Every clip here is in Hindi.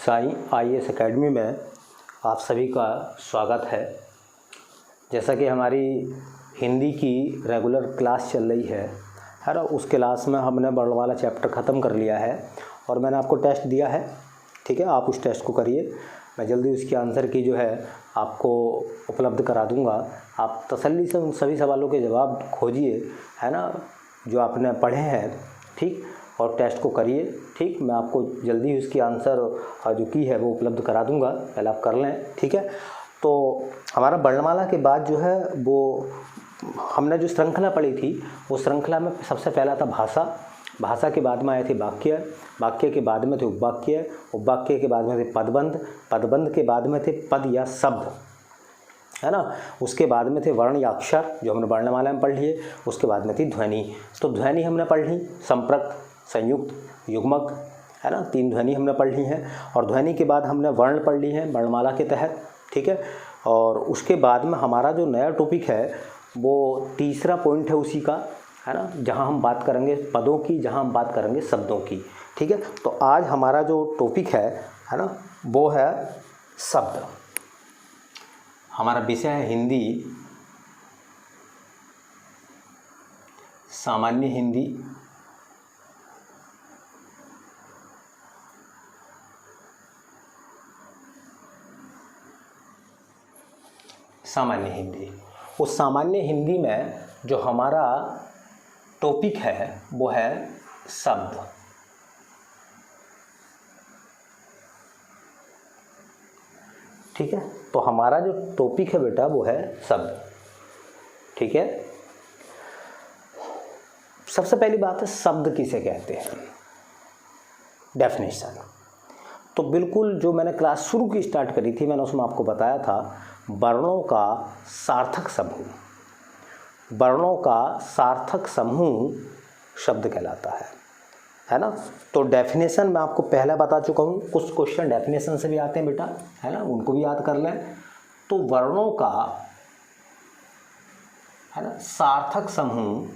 साईं IAS एकेडमी में आप सभी का स्वागत है। जैसा कि हमारी हिंदी की रेगुलर क्लास चल रही है ना, उस क्लास में हमने वर्ण वाला चैप्टर ख़त्म कर लिया है और मैंने आपको टेस्ट दिया है। ठीक है, आप उस टेस्ट को करिए। मैं जल्दी उसकी आंसर की जो है आपको उपलब्ध करा दूंगा। आप तसल्ली से उन सभी सवालों के जवाब खोजिए, है ना, जो आपने पढ़े हैं। ठीक, और टेस्ट को करिए। ठीक, मैं आपको जल्दी उसकी आंसर जो की है वो उपलब्ध करा दूंगा, पहले आप कर लें। ठीक है, तो हमारा वर्णमाला के बाद जो है वो हमने जो श्रृंखला पढ़ी थी, वो श्रृंखला में सबसे पहला था भाषा। भाषा के बाद में आए थे वाक्य, वाक्य के बाद में थे उपवाक्य, उपवाक्य के बाद में थे पदबंध, पदबंध के बाद में थे पद या शब्द, है ना। उसके बाद में थे वर्ण या अक्षर, जो हमने वर्णमाला में पढ़ लिए। उसके बाद में थी ध्वनि। तो ध्वनि हमने पढ़ ली, संप्रक्त, संयुक्त, युग्मक, है ना, 3 ध्वनि हमने पढ़ ली हैं। और ध्वनि के बाद हमने वर्ण पढ़ ली हैं वर्णमाला के तहत। ठीक है, और उसके बाद में हमारा जो नया टॉपिक है वो तीसरा पॉइंट है उसी का, है ना, जहां हम बात करेंगे पदों की, जहां हम बात करेंगे शब्दों की। ठीक है, तो आज हमारा जो टॉपिक है ना, वो है शब्द। हमारा विषय है हिंदी, सामान्य हिंदी, सामान्य हिंदी। उस सामान्य हिंदी में जो हमारा टॉपिक है वो है शब्द। ठीक है, तो हमारा जो टॉपिक है बेटा वो है शब्द। ठीक है, सबसे पहली बात है शब्द किसे कहते हैं, डेफिनेशन। तो बिल्कुल जो मैंने क्लास शुरू की स्टार्ट करी थी, मैंने उसमें आपको बताया था वर्णों का सार्थक समूह, वर्णों का सार्थक समूह शब्द कहलाता है ना। तो डेफिनेशन मैं आपको पहले बता चुका हूँ, कुछ क्वेश्चन डेफिनेशन से भी आते हैं बेटा, है ना, उनको भी याद कर लें। तो वर्णों का, है ना, सार्थक समूह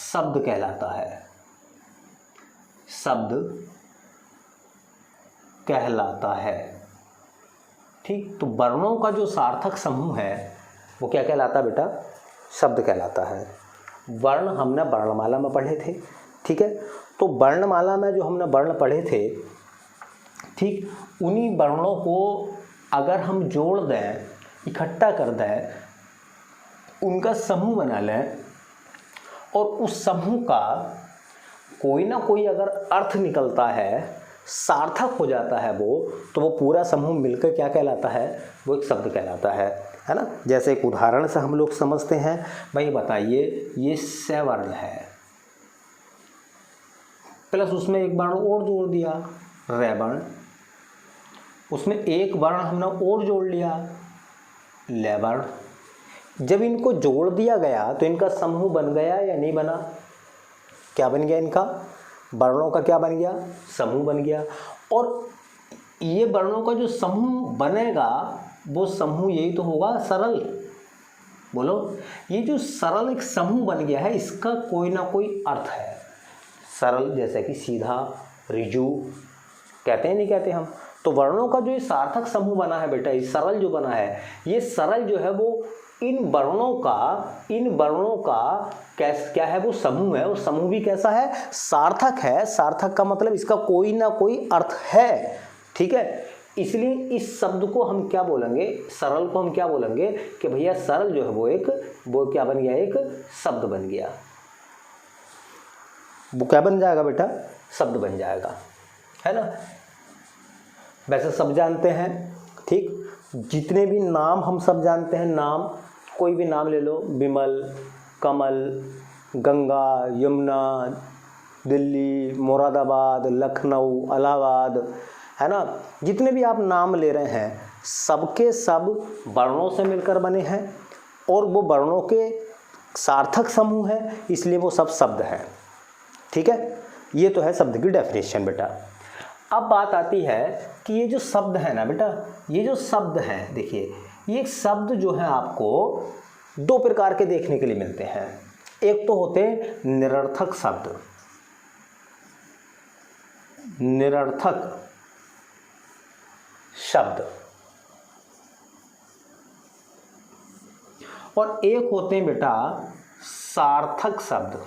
शब्द कहलाता है, शब्द कहलाता है। ठीक, तो वर्णों का जो सार्थक समूह है वो क्या कहलाता है बेटा, शब्द कहलाता है। वर्ण हमने वर्णमाला में पढ़े थे। ठीक है, तो वर्णमाला में जो हमने वर्ण पढ़े थे, ठीक, उन्हीं वर्णों को अगर हम जोड़ दें, इकट्ठा कर दें, उनका समूह बना लें और उस समूह का कोई ना कोई अगर अर्थ निकलता है, सार्थक हो जाता है वो, तो वो पूरा समूह मिलकर क्या कहलाता है, वो एक शब्द कहलाता है ना। जैसे एक उदाहरण से हम लोग समझते हैं, भाई बताइए ये सवर्ण है, प्लस उसमें एक वर्ण और जोड़ दिया रैवर्ण, उसमें एक वर्ण हमने और जोड़ लिया लैवर्ण। जब इनको जोड़ दिया गया तो इनका समूह बन गया या नहीं बना, क्या बन गया, इनका वर्णों का क्या बन गया, समूह बन गया। और ये वर्णों का जो समूह बनेगा वो समूह यही तो होगा सरल। बोलो, ये जो सरल एक समूह बन गया है, इसका कोई ना कोई अर्थ है। सरल जैसे कि सीधा, ऋजु कहते हैं, नहीं कहते हम। तो वर्णों का जो ये सार्थक समूह बना है बेटा, ये सरल जो बना है, ये सरल जो है वो इन वर्णों का क्या है, वो समूह है। और समूह भी कैसा है, सार्थक है। सार्थक का मतलब इसका कोई ना कोई अर्थ है। ठीक है, इसलिए इस शब्द को हम क्या बोलेंगे, सरल को हम क्या बोलेंगे कि भैया सरल जो है वो क्या बन गया, एक शब्द बन गया। वो क्या बन जाएगा बेटा, शब्द बन जाएगा, है ना। वैसे सब जानते हैं, ठीक, जितने भी नाम हम सब जानते हैं, नाम कोई भी नाम ले लो, विमल, कमल, गंगा, यमुना, दिल्ली, मुरादाबाद, लखनऊ, इलाहाबाद, है ना, जितने भी आप नाम ले रहे हैं, सबके सब वर्णों से मिलकर बने हैं और वो वर्णों के सार्थक समूह है, इसलिए वो सब शब्द हैं। ठीक है, ये तो है शब्द की डेफिनेशन बेटा। अब बात आती है कि ये जो शब्द है ना बेटा, ये जो शब्द हैं, देखिए ये शब्द जो है आपको 2 प्रकार के देखने के लिए मिलते हैं। एक तो होते हैं निरर्थक शब्द, निरर्थक शब्द, और एक होते हैं बेटा सार्थक शब्द।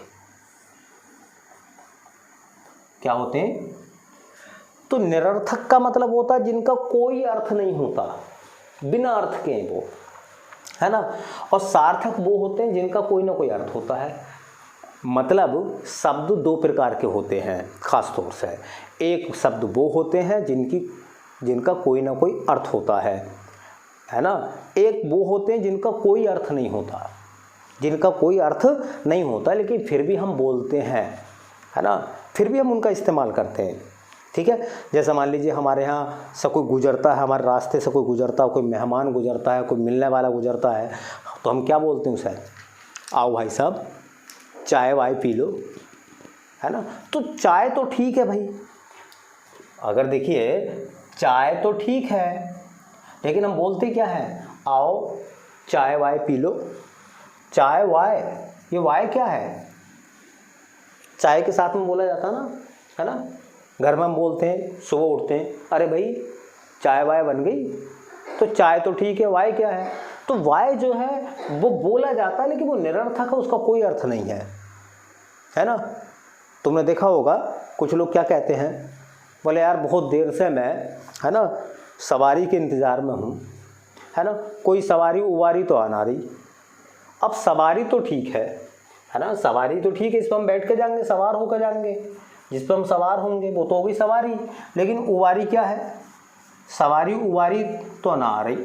क्या होते हैं? तो निरर्थक का मतलब होता है जिनका कोई अर्थ नहीं होता, बिना अर्थ के वो, है ना। और सार्थक वो होते हैं जिनका कोई ना कोई अर्थ होता है। मतलब शब्द दो प्रकार के होते हैं खास तौर से। एक शब्द वो होते हैं जिनका कोई ना कोई अर्थ होता है ना। एक वो होते हैं जिनका कोई अर्थ नहीं होता, जिनका कोई अर्थ नहीं होता लेकिन फिर भी हम बोलते हैं, है ना, फिर भी हम उनका इस्तेमाल करते हैं। ठीक है, जैसा मान लीजिए हमारे यहाँ से कोई गुजरता है, हमारे रास्ते से कोई गुजरता है, कोई मेहमान गुजरता है, कोई मिलने वाला गुजरता है, तो हम क्या बोलते हैं उसे? आओ भाई साहब चाय वाय पी लो, है ना। तो चाय तो ठीक है भाई, अगर देखिए चाय तो ठीक है, लेकिन हम बोलते क्या है? आओ चाय वाय पी लो। चाय वाय, ये वाय क्या है? चाय के साथ में बोला जाता ना, है ना। घर में हम बोलते हैं, सुबह उठते हैं, अरे भाई चाय वाय बन गई। तो चाय तो ठीक है, वाय क्या है? तो वाय जो है वो बोला जाता है लेकिन वो निरर्थक है, उसका कोई अर्थ नहीं है ना। तुमने देखा होगा कुछ लोग क्या कहते हैं, बोले यार बहुत देर से मैं, है ना, सवारी के इंतज़ार में हूँ, है ना, कोई सवारी उवारी तो आना रही। अब सवारी तो ठीक है ना, सवारी तो ठीक है, इस पर हम बैठ के जाएंगे, सवार होकर जाएंगे, जिस पर हम सवार होंगे वो तो होगी सवारी। लेकिन उवारी क्या है? सवारी उवारी तो ना आ रही,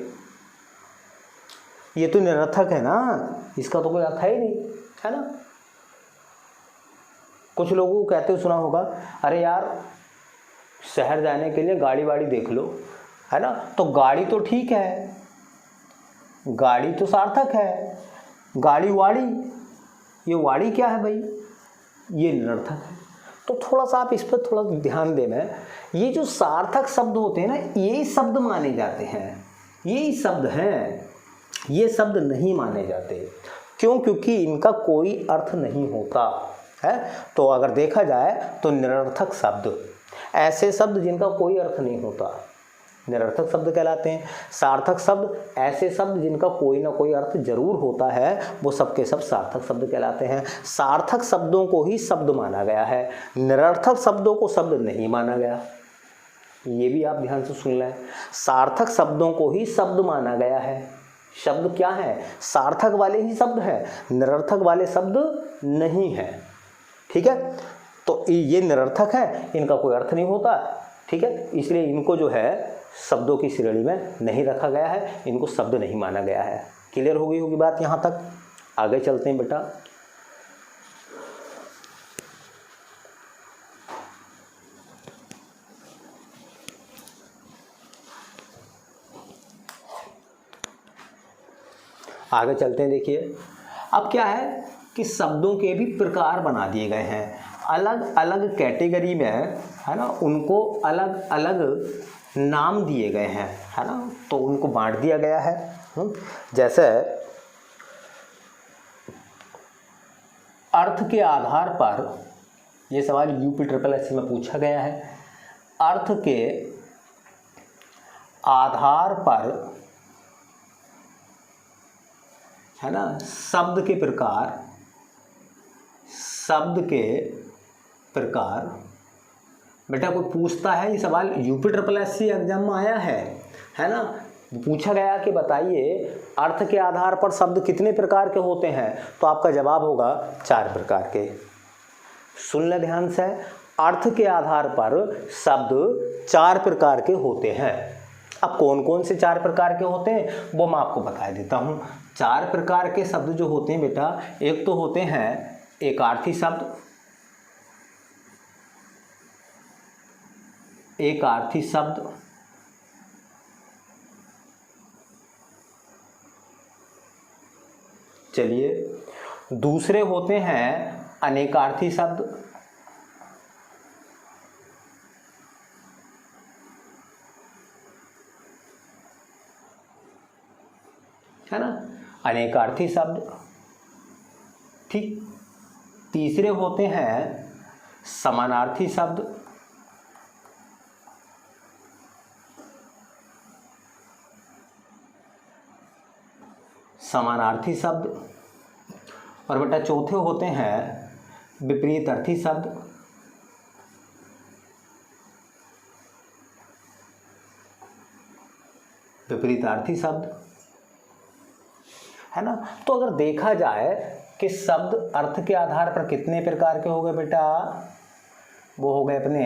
ये तो निरर्थक है ना, इसका तो कोई अर्थ है ही नहीं, है ना। कुछ लोगों को कहते हुए सुना होगा, अरे यार शहर जाने के लिए गाड़ी वाड़ी देख लो, है ना। तो गाड़ी तो ठीक है, गाड़ी तो सार्थक है, गाड़ी वाड़ी, ये वाड़ी क्या है भाई? ये निरर्थक है। तो थोड़ा सा आप इस पर थोड़ा ध्यान देना। ये जो सार्थक शब्द होते हैं ना, यही शब्द माने जाते हैं, यही शब्द हैं, ये शब्द नहीं माने जाते। क्यों? क्योंकि इनका कोई अर्थ नहीं होता है। तो अगर देखा जाए तो निरर्थक शब्द, ऐसे शब्द जिनका कोई अर्थ नहीं होता, निरर्थक शब्द कहलाते हैं। सार्थक शब्द ऐसे शब्द जिनका कोई ना कोई अर्थ जरूर होता है, वो सब के सब सार्थक शब्द कहलाते हैं। सार्थक शब्दों को ही शब्द माना गया है, निरर्थक शब्दों को शब्द नहीं माना गया। ये भी आप ध्यान से सुन लें, सार्थक शब्दों को ही शब्द माना गया है। शब्द क्या है? सार्थक वाले ही शब्द है, निरर्थक वाले शब्द नहीं है। ठीक है, तो ये निरर्थक है, इनका कोई अर्थ नहीं होता। ठीक है, इसलिए इनको जो है शब्दों की श्रेणी में नहीं रखा गया है, इनको शब्द नहीं माना गया है। क्लियर हो गई होगी बात यहाँ तक? आगे चलते हैं बेटा। आगे चलते हैं। देखिए अब क्या है कि शब्दों के भी प्रकार बना दिए गए हैं, अलग अलग कैटेगरी में, है ना, उनको अलग अलग नाम दिए गए हैं, है ना, तो उनको बांट दिया गया है। जैसे अर्थ के आधार पर, ये सवाल UPSSC में पूछा गया है, अर्थ के आधार पर, है ना, शब्द के प्रकार, शब्द के प्रकार। बेटा कोई पूछता है, ये सवाल UPSSC एग्जाम में आया है ना, पूछा गया कि बताइए अर्थ के आधार पर शब्द कितने प्रकार के होते हैं, तो आपका जवाब होगा 4 प्रकार के। सुन ले ध्यान से, अर्थ के आधार पर शब्द 4 प्रकार के होते हैं। अब कौन कौन से 4 प्रकार के होते हैं वो मैं आपको बता देता हूँ। 4 प्रकार के शब्द जो होते हैं बेटा, एक तो होते हैं एकार्थी शब्द, एकार्थी शब्द, चलिए दूसरे होते हैं अनेकार्थी शब्द, है ना, अनेकार्थी शब्द। ठीक। तीसरे होते हैं समानार्थी शब्द, समानार्थी शब्द। और बेटा चौथे होते हैं विपरीतार्थी शब्द, विपरीतार्थी शब्द, है ना। तो अगर देखा जाए कि शब्द अर्थ के आधार पर कितने प्रकार के हो गए बेटा, वो हो गए अपने,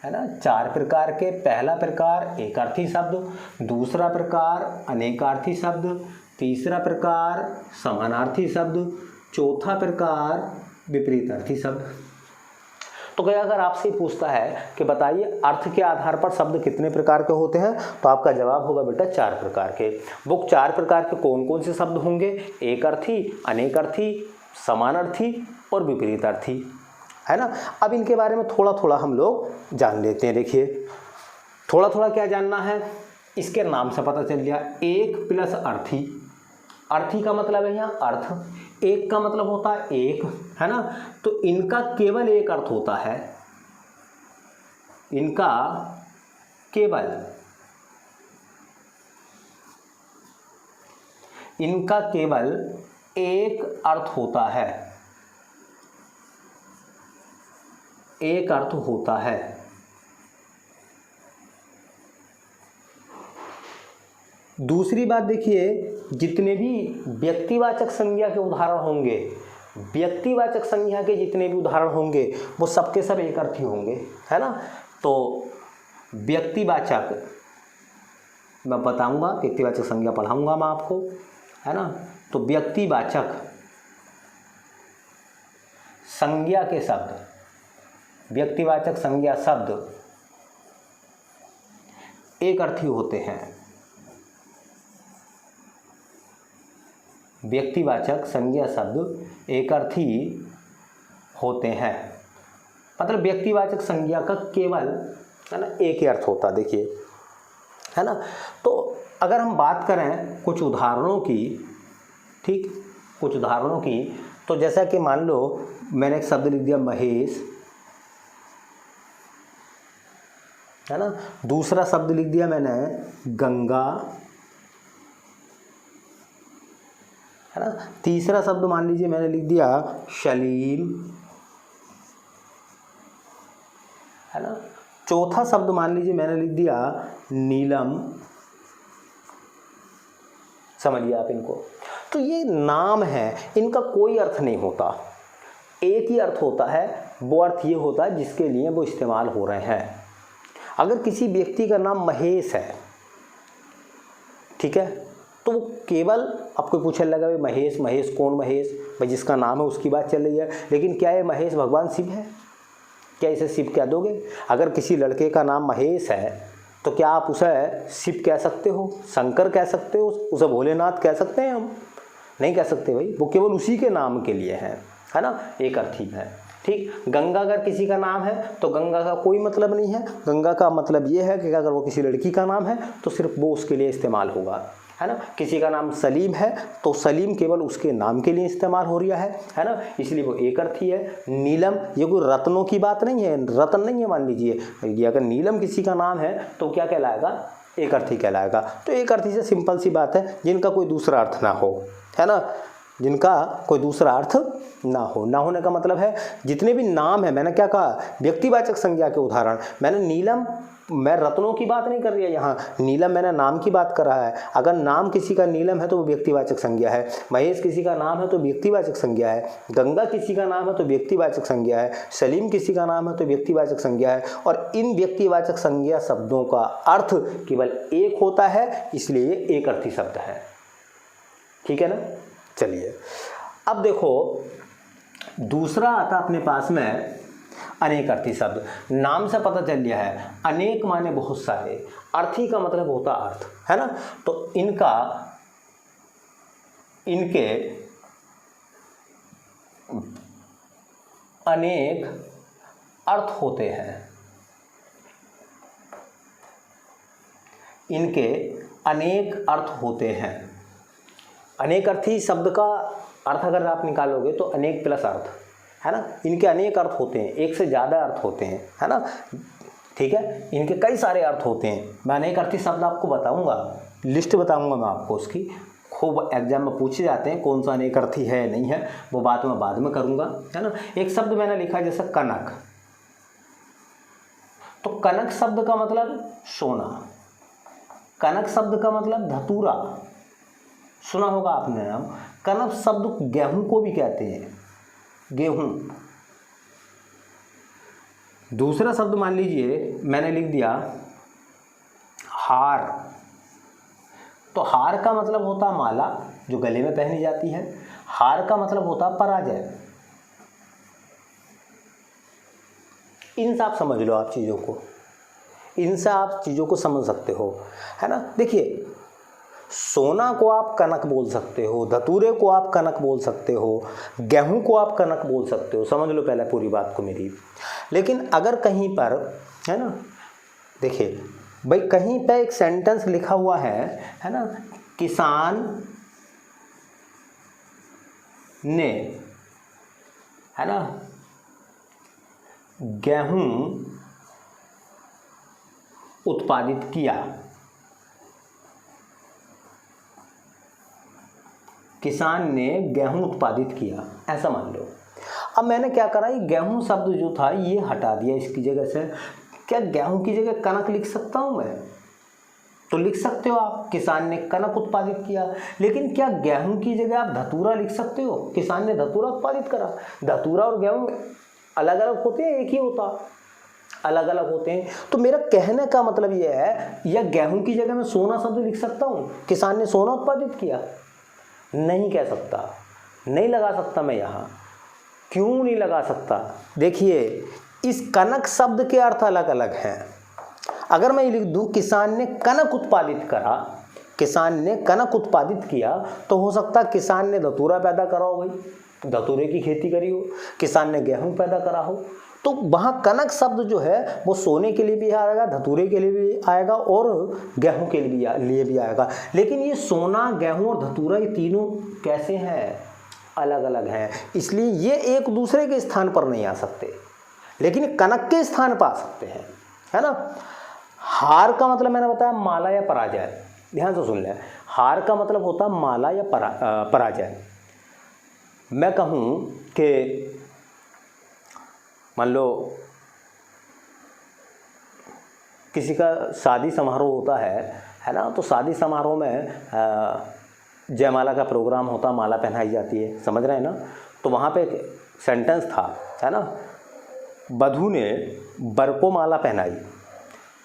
है ना, 4 प्रकार के। पहला प्रकार एकार्थी शब्द, दूसरा प्रकार अनेकार्थी शब्द, तीसरा प्रकार समानार्थी शब्द, चौथा प्रकार विपरीतार्थी शब्द। तो क्या अगर आपसे पूछता है कि बताइए अर्थ के आधार पर शब्द कितने प्रकार के होते हैं, तो आपका जवाब होगा बेटा 4 प्रकार के। वो 4 प्रकार के कौन कौन से शब्द होंगे? एक अर्थी, अनेकार्थी, समानार्थी और विपरीतार्थी, है ना। अब इनके बारे में थोड़ा थोड़ा हम लोग जान लेते हैं। देखिए थोड़ा थोड़ा क्या जानना है, इसके नाम से पता चल गया। एक प्लस अर्थी, अर्थी का मतलब है यहाँ अर्थ, एक का मतलब होता है एक, है ना। तो इनका केवल एक अर्थ होता है, इनका केवल एक अर्थ होता है, एक अर्थ होता है। दूसरी बात देखिए, जितने भी व्यक्तिवाचक संज्ञा के उदाहरण होंगे, व्यक्तिवाचक संज्ञा के जितने भी उदाहरण होंगे वो सबके सब एक अर्थी होंगे, है ना। तो व्यक्तिवाचक मैं बताऊंगा, व्यक्तिवाचक संज्ञा पढ़ाऊंगा मैं आपको, है ना। तो व्यक्तिवाचक संज्ञा के शब्द, व्यक्तिवाचक संज्ञा शब्द एक अर्थी होते हैं। व्यक्तिवाचक संज्ञा शब्द एक अर्थी होते हैं, मतलब व्यक्तिवाचक संज्ञा का केवल, है ना, एक ही अर्थ होता है। देखिए, है ना। तो अगर हम बात करें कुछ उदाहरणों की, ठीक, कुछ उदाहरणों की, तो जैसा कि मान लो मैंने एक शब्द लिख दिया महेश, है ना। दूसरा शब्द लिख दिया मैंने गंगा, है ना। तीसरा शब्द मान लीजिए मैंने लिख दिया सलीम, है ना। चौथा शब्द मान लीजिए मैंने लिख दिया नीलम। समझिए आप इनको। तो ये नाम है, इनका कोई अर्थ नहीं होता, एक ही अर्थ होता है। वो अर्थ ये होता है जिसके लिए वो इस्तेमाल हो रहे हैं। अगर किसी व्यक्ति का नाम महेश है, ठीक है, तो वो केवल आपको पूछने लगा भाई महेश, महेश कौन महेश, भाई जिसका नाम है उसकी बात चल रही है। लेकिन क्या ये महेश भगवान शिव है? क्या इसे शिव कह दोगे? अगर किसी लड़के का नाम महेश है तो क्या आप उसे शिव कह सकते हो, शंकर कह सकते हो, उसे भोलेनाथ कह सकते हैं? हम नहीं कह सकते भाई, वो केवल उसी के नाम के लिए है ना, एक अर्थी है। ठीक। गंगा अगर किसी का नाम है तो गंगा का कोई मतलब नहीं है। गंगा का मतलब ये है कि अगर वो किसी लड़की का नाम है तो सिर्फ वो उसके लिए इस्तेमाल होगा, है ना। किसी का नाम सलीम है तो सलीम केवल उसके नाम के लिए इस्तेमाल हो रहा है ना, इसलिए वो एक अर्थी है। नीलम ये कोई रत्नों की बात नहीं है, रत्न नहीं है। मान लीजिए ये अगर नीलम किसी का नाम है तो क्या कहलाएगा? एक अर्थी कहलाएगा। तो एक अर्थी से सिंपल सी बात है, जिनका कोई दूसरा अर्थ ना हो, है ना, जिनका कोई दूसरा अर्थ ना हो। ना होने का मतलब है जितने भी नाम है, मैंने क्या कहा, व्यक्तिवाचक संज्ञा के उदाहरण। मैंने नीलम, मैं रत्नों की बात नहीं कर रही है यहाँ, नीलम मैंने नाम की बात कर रहा है। अगर नाम किसी का नीलम है तो वो व्यक्तिवाचक संज्ञा है, महेश किसी का नाम है तो व्यक्तिवाचक संज्ञा है, गंगा किसी का नाम है तो व्यक्तिवाचक संज्ञा है, सलीम किसी का नाम है तो व्यक्तिवाचक संज्ञा है। और इन व्यक्तिवाचक संज्ञा शब्दों का अर्थ केवल एक होता है, इसलिए ये एक अर्थी शब्द है। ठीक है ना। चलिए अब देखो दूसरा आता अपने पास में अनेक अर्थी शब्द। नाम से पता चल गया है, अनेक माने बहुत सारे, अर्थी का मतलब होता अर्थ, है ना। तो इनके अनेक अर्थ होते हैं, इनके अनेक अर्थ होते हैं। अनेक अर्थी शब्द का अर्थ अगर आप निकालोगे तो अनेक प्लस अर्थ, है ना, इनके अनेक अर्थ होते हैं, एक से ज़्यादा अर्थ होते हैं, है ना, ठीक है, इनके कई सारे अर्थ होते हैं। मैं अनेक अर्थी शब्द आपको बताऊंगा, लिस्ट बताऊंगा मैं आपको उसकी, खूब एग्जाम में पूछे जाते हैं कौन सा अनेक अर्थी है नहीं है, वो बात मैं बाद में करूंगा, है ना। एक शब्द मैंने लिखा जैसे कनक, तो कनक शब्द का मतलब सोना, कनक शब्द का मतलब धतूरा, सुना होगा आपने नाम। कनक शब्द गेहूं को भी कहते हैं, गेहूं। दूसरा शब्द मान लीजिए मैंने लिख दिया हार, तो हार का मतलब होता माला जो गले में पहनी जाती है, हार का मतलब होता पराजय। इनसे आप समझ लो, आप चीज़ों को, इनसे आप चीज़ों को समझ सकते हो, है ना। देखिए, सोना को आप कनक बोल सकते हो, धतूरे को आप कनक बोल सकते हो, गेहूं को आप कनक बोल सकते हो, समझ लो पहले पूरी बात को मेरी। लेकिन अगर कहीं पर, है ना, देखिए भाई कहीं पे एक सेंटेंस लिखा हुआ है ना, किसान ने, है ना, गेहूं उत्पादित किया, किसान ने गेहूं उत्पादित किया, ऐसा मान लो। अब मैंने क्या करा, ये गेहूं शब्द जो था ये हटा दिया इसकी जगह से। क्या गेहूं की जगह कनक लिख सकता हूं मैं? तो लिख सकते हो आप, किसान ने कनक उत्पादित किया। लेकिन क्या गेहूं की जगह आप धतूरा लिख सकते हो? किसान ने धतूरा उत्पादित करा। धतूरा और गेहूं अलग अलग होते हैं, एक ही होता? अलग अलग होते हैं। तो मेरा कहने का मतलब यह है, या गेहूं की जगह मैं सोना शब्द लिख सकता हूं, किसान ने सोना उत्पादित किया? नहीं कह सकता, नहीं लगा सकता मैं यहाँ। क्यों नहीं लगा सकता? देखिए, इस कनक शब्द के अर्थ अलग अलग हैं। अगर मैं लिख दूं किसान ने कनक उत्पादित करा, किसान ने कनक उत्पादित किया, तो हो सकता है किसान ने धतूरा पैदा करा हो, भाई धतूरे की खेती करी हो, किसान ने गेहूं पैदा करा हो, तो वहाँ कनक शब्द जो है वो सोने के लिए भी आएगा, धतूरे के लिए भी आएगा और गेहूं के लिए भी आएगा। लेकिन ये सोना, गेहूं और धतूरा ये तीनों कैसे हैं? अलग अलग हैं। इसलिए ये एक दूसरे के स्थान पर नहीं आ सकते, लेकिन कनक के स्थान पर आ सकते हैं, है ना। हार का मतलब मैंने बताया माला या पराजय, ध्यान से सुन लें। हार का मतलब होता माला या पराजय। मैं कहूँ कि मान लो किसी का शादी समारोह होता है ना, तो शादी समारोह में जयमाला का प्रोग्राम होता, माला पहनाई जाती है, समझ रहे हैं ना। तो वहाँ पे एक सेंटेंस था, है ना, वधू ने वर को माला पहनाई,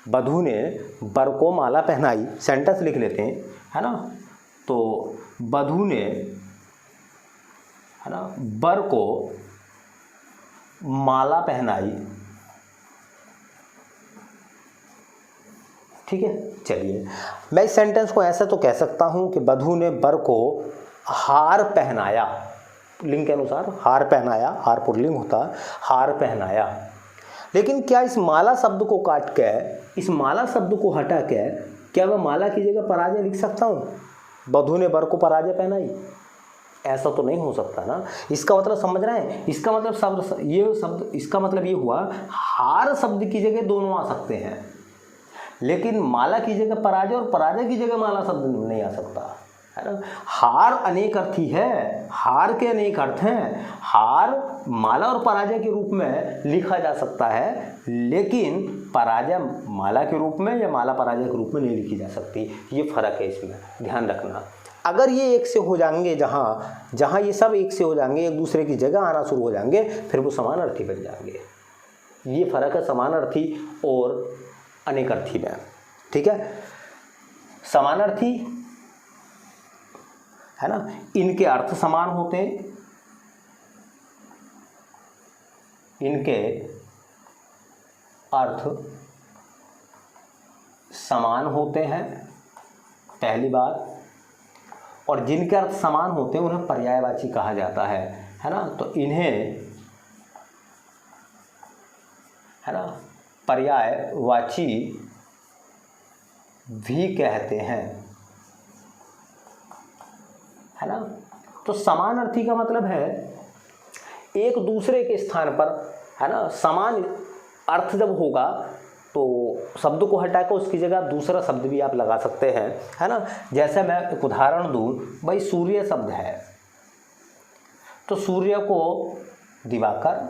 वधू ने वर को माला पहनाई, सेंटेंस लिख लेते हैं, है ना। तो वधू ने, है ना, वर को माला पहनाई, ठीक है। चलिए, मैं इस सेंटेंस को ऐसा तो कह सकता हूं कि वधू ने वर को हार पहनाया, लिंग के अनुसार हार पहनाया, हार पुल्लिंग होता, हार पहनाया। लेकिन क्या इस माला शब्द को काट के, इस माला शब्द को हटा के, क्या मैं माला की जगह पराजय लिख सकता हूं? वधू ने वर को पराजय पहनाई, ऐसा तो नहीं हो सकता ना। इसका मतलब समझ रहे हैं? इसका मतलब शब्द इसका मतलब ये हुआ, हार शब्द की जगह दोनों आ सकते हैं, लेकिन माला की जगह पराजय और पराजय की जगह माला शब्द नहीं आ सकता, है ना। हार अनेक अर्थी है, हार के अनेक अर्थ हैं। हार माला और पराजय के रूप में लिखा जा सकता है, लेकिन पराजय माला के रूप में या माला पराजय के रूप में नहीं लिखी जा सकती। ये फर्क है, इसमें ध्यान रखना। अगर ये एक से हो जाएंगे, जहाँ ये सब एक से हो जाएंगे, एक दूसरे की जगह आना शुरू हो जाएंगे, फिर वो समान अर्थी बन जाएंगे। ये फर्क है समान अर्थी और अनेक अर्थी में, ठीक है। समान अर्थी, है ना, इनके अर्थ समान होते हैं, इनके अर्थ समान होते हैं, पहली बात। और जिनके अर्थ समान होते हैं उन्हें पर्यायवाची कहा जाता है ना। तो इन्हें, है ना, पर्यायवाची भी कहते हैं, है ना। तो समानार्थी का मतलब है एक दूसरे के स्थान पर, है ना, समान अर्थ जब होगा तो शब्द को हटाकर उसकी जगह दूसरा शब्द भी आप लगा सकते हैं, है ना। जैसे मैं एक उदाहरण दूं, भाई सूर्य शब्द है तो सूर्य को दिवाकर,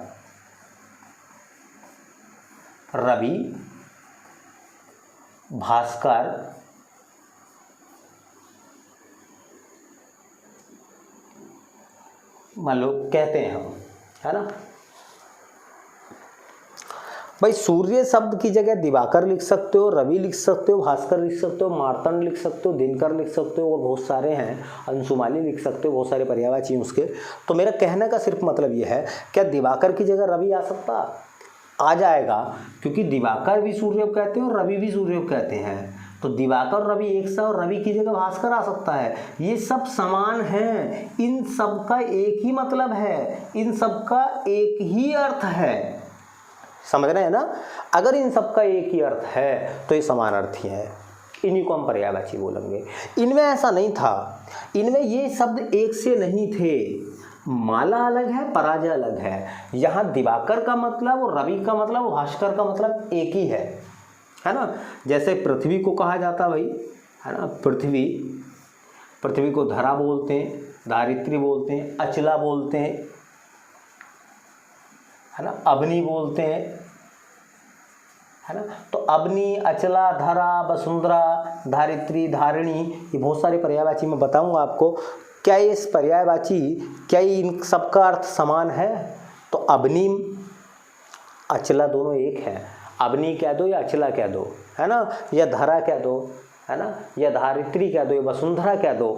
रवि, भास्कर, मान लो कहते हैं हम, है ना। भाई सूर्य शब्द की जगह दिवाकर लिख सकते हो, रवि लिख सकते हो, भास्कर लिख सकते हो, मार्तंड लिख सकते हो, दिनकर लिख सकते हो और बहुत सारे हैं, अंशुमाली लिख सकते हो, बहुत सारे पर्यायवाची उसके। तो मेरा कहने का सिर्फ मतलब ये है, क्या दिवाकर की जगह रवि आ सकता? आ जाएगा, क्योंकि दिवाकर भी सूर्य को कहते हैं और रवि भी सूर्य को कहते हैं। तो दिवाकर और रवि एक सा और रवि की जगह भास्कर आ सकता है। ये सब समान हैं, इन सब का एक ही मतलब है, इन सब का एक ही अर्थ है, समझ रहे हैं ना। अगर इन सब का एक ही अर्थ है तो ये समानार्थी है, इन्हीं को हम पर्यायवाची बोलेंगे। इनमें ऐसा नहीं था, इनमें ये शब्द एक से नहीं थे, माला अलग है, पराजय अलग है। यहाँ दिवाकर का मतलब और रवि का मतलब और भास्कर का मतलब एक ही है ना। जैसे पृथ्वी को कहा जाता भाई, है ना, पृथ्वी को धरा बोलते हैं, धारित्री बोलते हैं, अचला बोलते हैं, है ना, अग्नि बोलते हैं, है ना। तो अग्नि, अचला, धरा, वसुंधरा, धारित्री, धारिणी, ये बहुत सारे पर्यायवाची मैं बताऊंगा आपको। क्या ये इस पर्यायवाची, क्या इन सबका अर्थ समान है? तो अग्नि, अचला दोनों एक है, अग्नि कह दो या अचला कह दो, है ना, या धरा कह दो, है ना, या धारित्री कह दो, या वसुंधरा कह दो,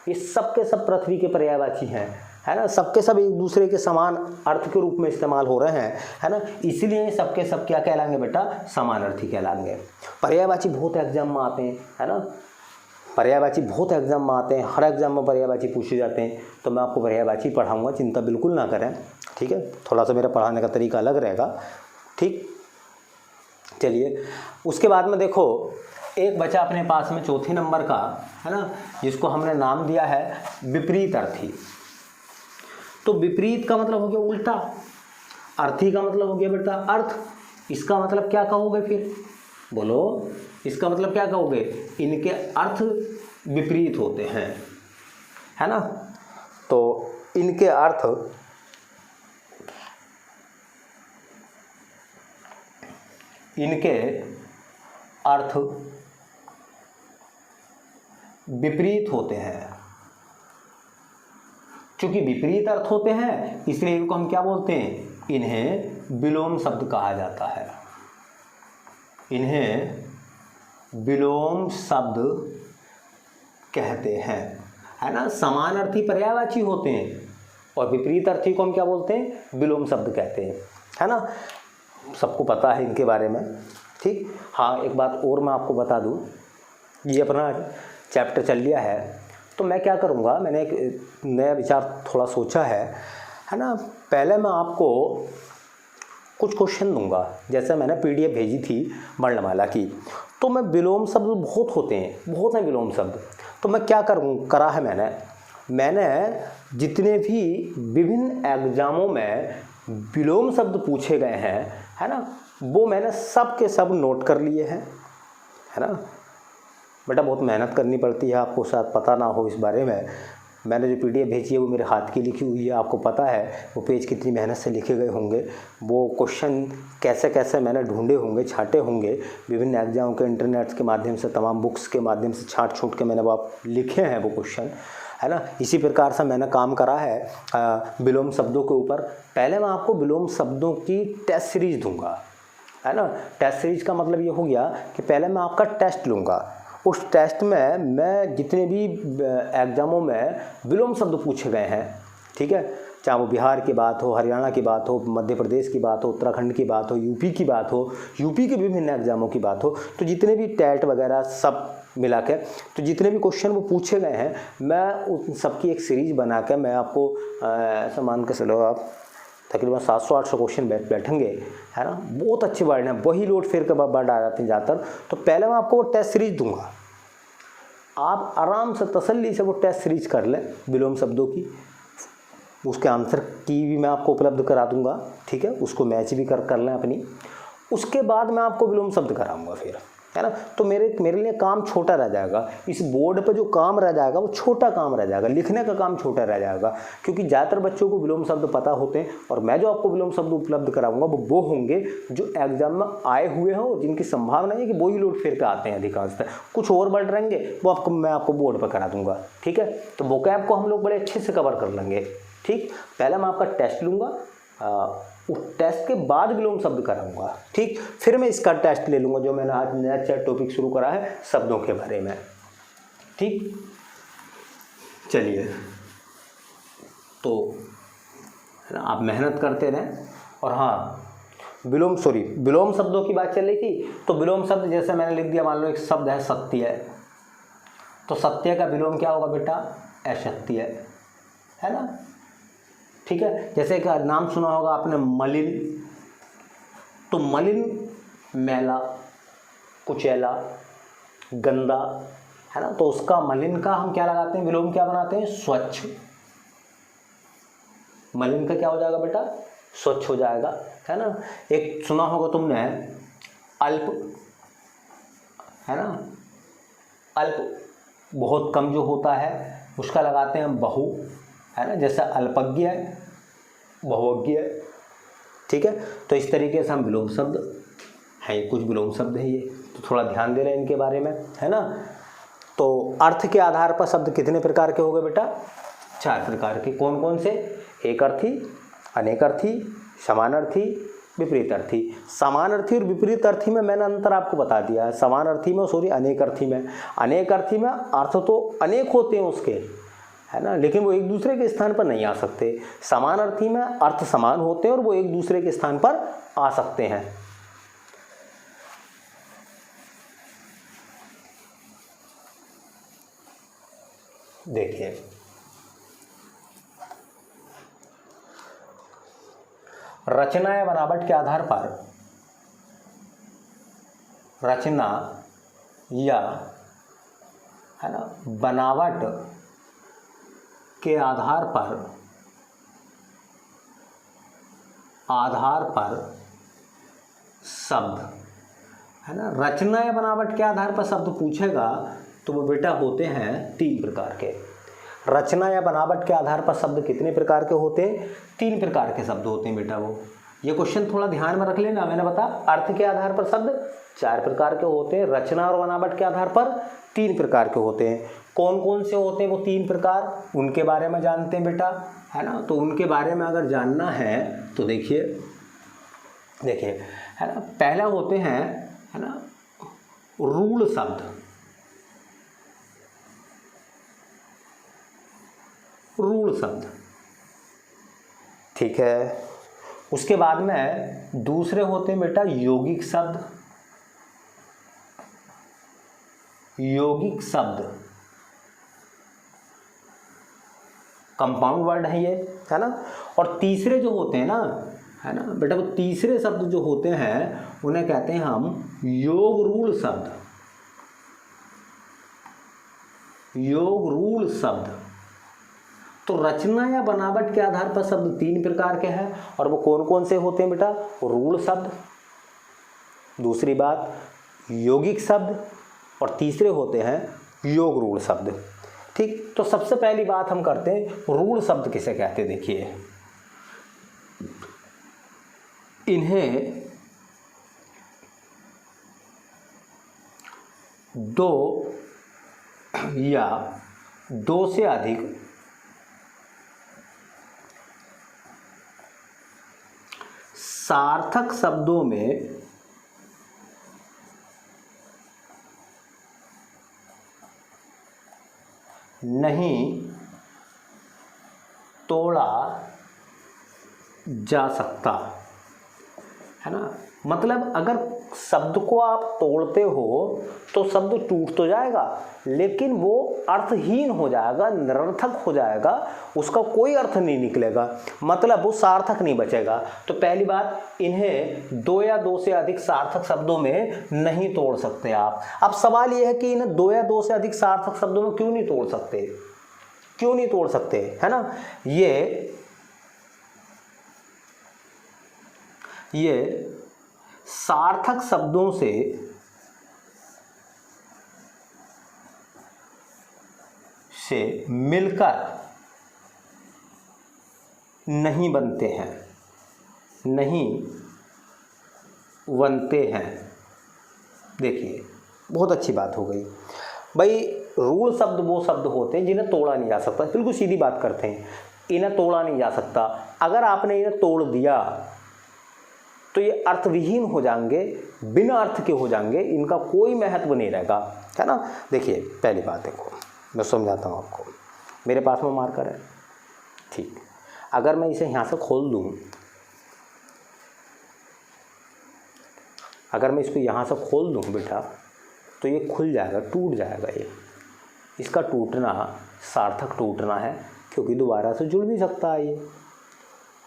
ये सब के सब पृथ्वी के पर्यायवाची हैं, है ना। सबके सब एक दूसरे के समान अर्थ के रूप में इस्तेमाल हो रहे हैं, है ना। इसलिए सबके सब क्या कहलाएंगे बेटा? समानार्थी कहलाएंगे। पर्यायवाची बहुत एग्जाम में आते हैं, है ना, पर्यायवाची बहुत एग्जाम में आते हैं, हर एग्जाम में पर्यायवाची पूछे जाते हैं। तो मैं आपको पर्यायवाची पढ़ाऊँगा, चिंता बिल्कुल ना करें, ठीक है। थोड़ा सा मेरा पढ़ाने का तरीका अलग रहेगा, ठीक। चलिए, उसके बाद में देखो, एक बचा अपने पास में चौथे नंबर का, है ना, जिसको हमने नाम दिया है विपरीत अर्थी। तो विपरीत का मतलब हो गया उल्टा, अर्थी का मतलब हो गया बेटा अर्थ। इसका मतलब क्या कहोगे फिर? बोलो, इसका मतलब क्या कहोगे? इनके अर्थ विपरीत होते हैं, है ना। तो इनके अर्थ विपरीत होते हैं। चूंकि विपरीत अर्थ होते हैं इसलिए इनको हम क्या बोलते हैं? इन्हें विलोम शब्द कहा जाता है, इन्हें विलोम शब्द कहते हैं, है ना। समान अर्थी पर्यायवाची होते हैं और विपरीत अर्थी को हम क्या बोलते हैं? विलोम शब्द कहते हैं, है ना। सबको पता है इनके बारे में, ठीक। हाँ, एक बात और मैं आपको बता दूं, ये अपना चैप्टर चल लिया है तो मैं क्या करूँगा, मैंने एक नया विचार थोड़ा सोचा है ना। पहले मैं आपको कुछ क्वेश्चन दूंगा, जैसे मैंने PDF भेजी थी वर्णमाला की, तो मैं विलोम शब्द बहुत होते हैं, बहुत हैं विलोम शब्द। तो मैं क्या करा है, मैंने जितने भी विभिन्न एग्जामों में विलोम शब्द पूछे गए हैं, है ना, वो मैंने सब के सब नोट कर लिए हैं, है ना। बेटा बहुत मेहनत करनी पड़ती है, आपको शायद पता ना हो इस बारे में। मैंने जो PDF भेजी है वो मेरे हाथ की लिखी हुई है, आपको पता है वो पेज कितनी मेहनत से लिखे गए होंगे, वो क्वेश्चन कैसे कैसे मैंने ढूंढे होंगे, छाटे होंगे, विभिन्न एग्जाम के इंटरनेट के माध्यम से, तमाम बुक्स के माध्यम से छाट छूट के मैंने वो लिखे हैं वो क्वेश्चन, है ना। इसी प्रकार से मैंने काम करा है विलोम शब्दों के ऊपर। पहले मैं आपको विलोम शब्दों की टेस्ट सीरीज दूंगा, है ना। टेस्ट सीरीज का मतलब ये हो गया कि पहले मैं आपका टेस्ट लूँगा, उस टेस्ट में मैं जितने भी एग्जामों में विलोम शब्द पूछे गए हैं, ठीक है, चाहे वो बिहार की बात हो, हरियाणा की बात हो, मध्य प्रदेश की बात हो, उत्तराखंड की बात हो, यूपी की बात हो, यूपी के विभिन्न एग्जामों की बात हो, तो जितने भी टेट वगैरह सब मिला के, तो जितने भी क्वेश्चन वो पूछे गए हैं, मैं उन सबकी एक सीरीज बना के मैं आपको ऐसा मान के चलो, आप तकरीबन 700-800 क्वेश्चन बैठेंगे, है ना। बहुत अच्छे वर्ड हैं, वही लोड फिर के वर्ड आ जाते हैं ज़्यादातर। तो पहले मैं आपको वो टेस्ट सीरीज दूंगा, आप आराम से तसल्ली से वो टेस्ट सीरीज कर लें विलोम शब्दों की, उसके आंसर की भी मैं आपको उपलब्ध करा दूंगा, ठीक है, उसको मैच भी कर लें अपनी। उसके बाद मैं आपको विलोम शब्द कराऊंगा फिर, है ना। तो मेरे लिए काम छोटा रह जाएगा, इस बोर्ड पे जो काम रह जाएगा वो छोटा काम रह जाएगा, लिखने का काम छोटा रह जाएगा, क्योंकि ज़्यादातर बच्चों को विलोम शब्द पता होते हैं। और मैं जो आपको विलोम शब्द उपलब्ध कराऊंगा वो होंगे जो एग्जाम में आए हुए हैं और जिनकी संभावना है कि वही लोड फेर पे आते हैं अधिकांशतः। कुछ और वर्ड रहेंगे वो मैं आपको बोर्ड पर करा दूंगा, ठीक है। तो वोकैब को हम लोग बड़े अच्छे से कवर कर लेंगे, ठीक। पहले मैं आपका टेस्ट लूँगा, उस टेस्ट के बाद विलोम शब्द कराऊंगा, ठीक। फिर मैं इसका टेस्ट ले लूँगा जो मैंने आज नया टॉपिक शुरू करा है शब्दों के बारे में, ठीक। चलिए, तो आप मेहनत करते रहें। और हाँ, विलोम शब्दों की बात चल रही थी, तो विलोम शब्द जैसे मैंने लिख दिया, मान लो एक शब्द है सत्य, तो सत्य का विलोम क्या होगा बेटा? असत्य, है ना, ठीक है। जैसे एक नाम सुना होगा आपने मलिन, तो मलिन मैला, कुचैला, गंदा, है ना। तो उसका मलिन का हम क्या लगाते हैं, विलोम क्या बनाते हैं? स्वच्छ। मलिन का क्या हो जाएगा बेटा? स्वच्छ हो जाएगा, है ना। एक सुना होगा तुमने अल्प, है ना, अल्प बहुत कम जो होता है उसका लगाते हैं बहु, है ना। जैसे अल्पज्ञ, बहुज्ञ, ठीक है। तो इस तरीके से हम विलोम शब्द हैं, कुछ विलोम शब्द है ये, तो थोड़ा ध्यान दे रहे हैं इनके बारे में, है ना। तो अर्थ के आधार पर शब्द कितने प्रकार के हो गए बेटा? 4 प्रकार के। कौन कौन से? एक अर्थी, अनेक अर्थी, समानार्थी, विपरीत अर्थी। समानार्थी और विपरीत अर्थी में मैंने अंतर आपको बता दिया है। समानार्थी में, सॉरी, अनेक अर्थी में, अनेक अर्थी में अर्थ तो अनेक होते हैं उसके, है ना, लेकिन वो एक दूसरे के स्थान पर नहीं आ सकते। समान अर्थी में अर्थ समान होते हैं और वो एक दूसरे के स्थान पर आ सकते हैं। देखिए, रचना या बनावट के आधार पर, रचना या, है ना, बनावट के आधार पर शब्द, है ना, रचना या बनावट के आधार पर शब्द पूछेगा तो वो बेटा होते हैं 3 प्रकार के। रचना या बनावट के आधार पर शब्द कितने प्रकार के होते हैं? 3 प्रकार के शब्द होते हैं बेटा। वो ये क्वेश्चन थोड़ा ध्यान में रख लेना। मैंने बताया अर्थ के आधार पर शब्द 4 प्रकार के होते हैं, रचना और बनावट के आधार पर 3 प्रकार के होते हैं। कौन कौन से होते हैं वो 3 प्रकार, उनके बारे में जानते हैं बेटा, है ना। तो उनके बारे में अगर जानना है तो देखिए, है ना, पहला होते हैं, है ना, रूढ़ शब्द। रूढ़ शब्द, ठीक है। उसके बाद में दूसरे होते हैं बेटा यौगिक शब्द। यौगिक शब्द कंपाउंड वर्ड है ये, है ना। और तीसरे जो होते हैं ना, है ना बेटा, वो तीसरे शब्द जो होते हैं उन्हें कहते हैं हम योग रूढ़ शब्द। योग रूढ़ शब्द। तो रचना या बनावट के आधार पर शब्द 3 प्रकार के हैं, और वो कौन कौन से होते हैं बेटा? रूढ़ शब्द, दूसरी बात यौगिक शब्द, और तीसरे होते हैं योग रूढ़ शब्द, ठीक। तो सबसे पहली बात हम करते हैं रूढ़ शब्द किसे कहते हैं। देखिए, इन्हें 2 या 2 से अधिक सार्थक शब्दों में नहीं तोड़ा जा सकता, है ना। मतलब अगर शब्द को आप तोड़ते हो तो शब्द टूट तो जाएगा, लेकिन वो अर्थहीन हो जाएगा, निरर्थक हो जाएगा, उसका कोई अर्थ नहीं निकलेगा, मतलब वो सार्थक नहीं बचेगा। तो पहली बात, इन्हें 2 या 2 से अधिक सार्थक शब्दों में नहीं तोड़ सकते आप। अब सवाल ये है कि इन्हें 2 या 2 से अधिक सार्थक शब्दों में क्यों नहीं तोड़ सकते, क्यों नहीं तोड़ सकते, है ना। ये ये सार्थक शब्दों से मिलकर नहीं बनते हैं, नहीं बनते हैं। देखिए बहुत अच्छी बात हो गई भाई। रूढ़ शब्द वो शब्द होते हैं जिन्हें तोड़ा नहीं जा सकता। बिल्कुल सीधी बात करते हैं, इन्हें तोड़ा नहीं जा सकता। अगर आपने इन्हें तोड़ दिया तो ये अर्थविहीन हो जाएंगे, बिना अर्थ के हो जाएंगे, इनका कोई महत्व नहीं रहेगा, है ना। देखिए पहली बात देखो, मैं समझाता हूँ आपको। मेरे पास में मार्कर है, ठीक। अगर मैं इसे यहाँ से खोल दूँ, अगर मैं इसको यहाँ से खोल दूँ बेटा, तो ये खुल जाएगा, टूट जाएगा। ये इसका टूटना सार्थक टूटना है, क्योंकि दोबारा से जुड़ भी सकता है। ये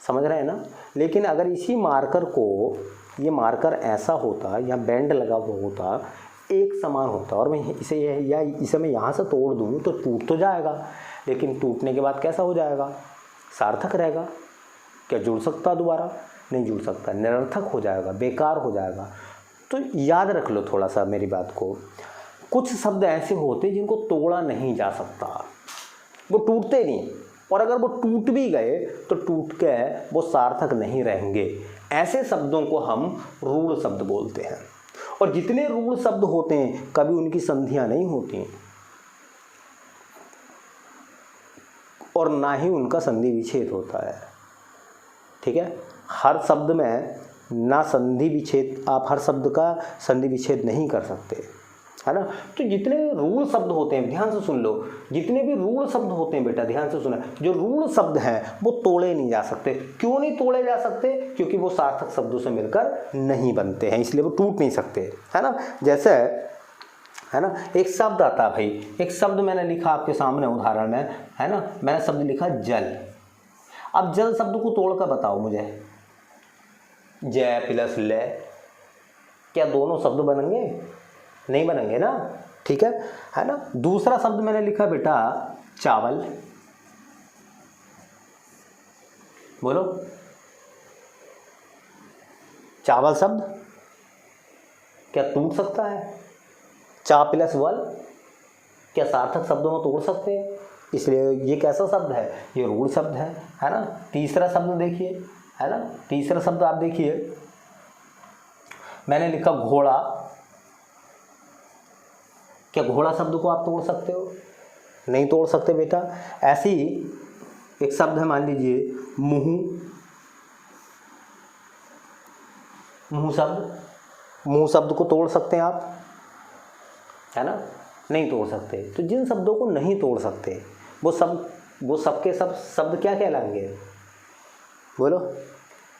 समझ रहे हैं ना। लेकिन अगर इसी मार्कर को, ये मार्कर ऐसा होता या बैंड लगा हुआ होता, एक समान होता, और मैं इसे मैं यहाँ से तोड़ दूँ तो टूट तो जाएगा, लेकिन टूटने के बाद कैसा हो जाएगा, सार्थक रहेगा। क्या जुड़ सकता दोबारा? नहीं जुड़ सकता, निरर्थक हो जाएगा, बेकार हो जाएगा। तो याद रख लो थोड़ा सा मेरी बात को। कुछ शब्द ऐसे होते जिनको तोड़ा नहीं जा सकता, वो टूटते नहीं, और अगर वो टूट भी गए तो टूट के वो सार्थक नहीं रहेंगे। ऐसे शब्दों को हम रूढ़ शब्द बोलते हैं। और जितने रूढ़ शब्द होते हैं कभी उनकी संधियां नहीं होती, और ना ही उनका संधि विच्छेद होता है, ठीक है। हर शब्द में ना संधि विच्छेद, आप हर शब्द का संधि विच्छेद नहीं कर सकते, है ना। तो जितने रूढ़ शब्द होते हैं, ध्यान से सुन लो, जितने भी रूढ़ शब्द होते हैं बेटा, ध्यान से सुना, जो रूढ़ शब्द हैं वो तोड़े नहीं जा सकते। क्यों नहीं तोड़े जा सकते? क्योंकि वो सार्थक शब्दों से मिलकर नहीं बनते हैं, इसलिए वो टूट नहीं सकते, है ना। जैसे है ना, एक शब्द आता है भाई, एक शब्द मैंने लिखा आपके सामने उदाहरण में, है ना, मैंने शब्द लिखा जल। अब जल शब्द को तोड़ कर बताओ मुझे, जय प्लस ले, क्या दोनों शब्द बनेंगे? नहीं बनेंगे ना, ठीक है ना। दूसरा शब्द मैंने लिखा बेटा चावल, बोलो चावल शब्द क्या टूट सकता है? चा प्लस वल क्या सार्थक शब्दों में तोड़ सकते हैं? इसलिए ये कैसा शब्द है? ये रूढ़ शब्द है ना। तीसरा शब्द देखिए, है ना, तीसरा शब्द आप देखिए, मैंने लिखा घोड़ा। क्या घोड़ा शब्द को आप तोड़ सकते हो? नहीं तोड़ सकते बेटा। ऐसे ही एक शब्द है, मान लीजिए मुंह, मुंह शब्द, मुंह शब्द को तोड़ सकते हैं आप, है ना, नहीं तोड़ सकते। तो जिन शब्दों को नहीं तोड़ सकते वो सबके सब शब्द क्या कहलाएंगे? बोलो,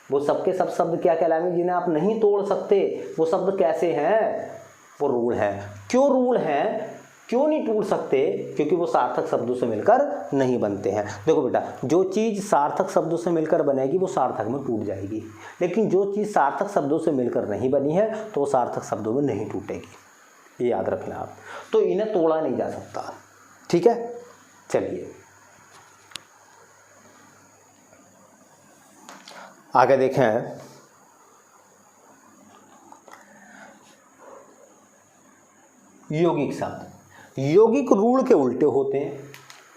वो सबके सब शब्द क्या कहलाएंगे जिन्हें आप नहीं तोड़ सकते? वो शब्द कैसे हैं? वो रूढ़ हैं। क्यों रूढ़ हैं? क्यों नहीं टूट सकते? क्योंकि वो सार्थक शब्दों से मिलकर नहीं बनते हैं। देखो बेटा, जो चीज़ सार्थक शब्दों से मिलकर बनेगी वो सार्थक में टूट जाएगी, लेकिन जो चीज़ सार्थक शब्दों से मिलकर नहीं बनी है तो वो सार्थक शब्दों में नहीं टूटेगी, ये याद रखना आप। तो इन्हें तोड़ा नहीं जा सकता, ठीक है। चलिए आगे देखें। यौगिक शब्द, यौगिक रूढ़ के उल्टे होते हैं,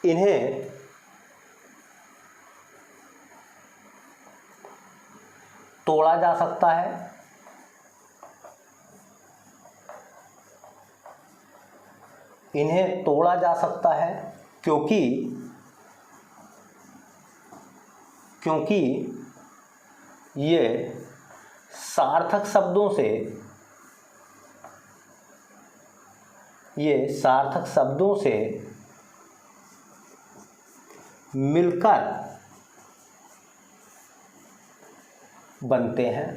इन्हें तोड़ा जा सकता है, इन्हें तोड़ा जा सकता है क्योंकि ये सार्थक शब्दों से मिलकर बनते हैं।